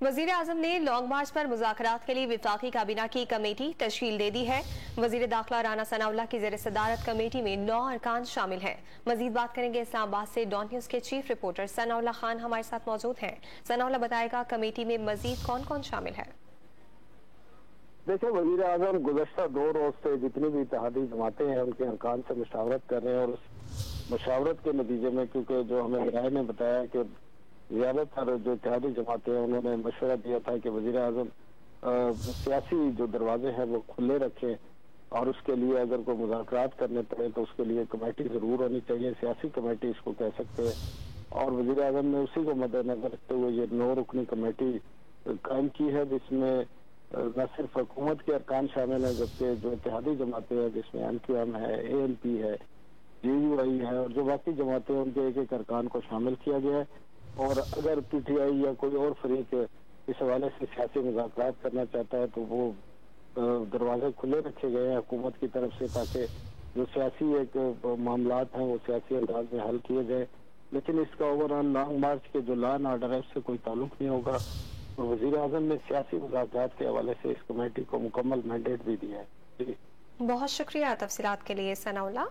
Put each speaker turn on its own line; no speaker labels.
वजीर आजम ने लॉन्ग मार्च पर मुज़ाकरात के लिए वफाकी काबीना की कमेटी तश्कील दे दी है। वजीर दाखिला राना सनाउल्लाह की ज़ेर सदारत कमेटी में 9 अरकान शामिल हैं। मजीद बात करेंगे इस्लामाबाद से डॉन न्यूज़ के चीफ रिपोर्टर सनाउल्लाह खान हमारे साथ मौजूद हैं। सनाउल्लाह बताएगा कमेटी में मजीद कौन कौन शामिल है।
देखिए, वजीर आजम गुज़श्ता 2 रोज से जितनी भी इत्तेहादी जमातें हैं उनके अरकान से मुशावरत कर रहे हैं और उस मुशावरत के नतीजे में, क्योंकि जो हमें राय ने बताया कि ज्यादातर जो इत्तेहादी जमातें हैं उन्होंने मशवरा दिया था कि वजीर आजम सियासी जो दरवाजे हैं वो खुले रखें और उसके लिए अगर कोई मुज़ाकरात करने पड़े तो उसके लिए कमेटी जरूर होनी चाहिए, सियासी कमेटी इसको कह सकते हैं। और वजीर आजम ने उसी को मद्देनजर रखते हुए ये 9 रुकनी कमेटी कायम की है, जिसमें न सिर्फ हुकूमत के अरकान शामिल है जबकि जो इत्तेहादी जमातें हैं जिसमें MQM है, ANP है, GUI है और जो बाकी जमातें हैं उनके एक एक अरकान को शामिल किया गया है। और अगर PTI या कोई और फरीक इस हवाले से सियासी मुज़ाकरात करना चाहता है तो वो दरवाजे खुले रखे गए हैं हुकूमत की तरफ से, ताकि जो सियासी एक मामलात हैं वो सियासी अंदाज में हल किए जाए। लेकिन इसका ओवरऑल लॉन्ग मार्च के जो लॉ एंड ऑर्डर है उससे कोई ताल्लुक नहीं होगा। और वज़ीर आज़म ने सियासी मुज़ाकरात के हवाले से इस कमेटी को मुकम्मल मैंडेट भी दिया है।
बहुत शुक्रिया तफसीलात के लिए सनाउल्लाह।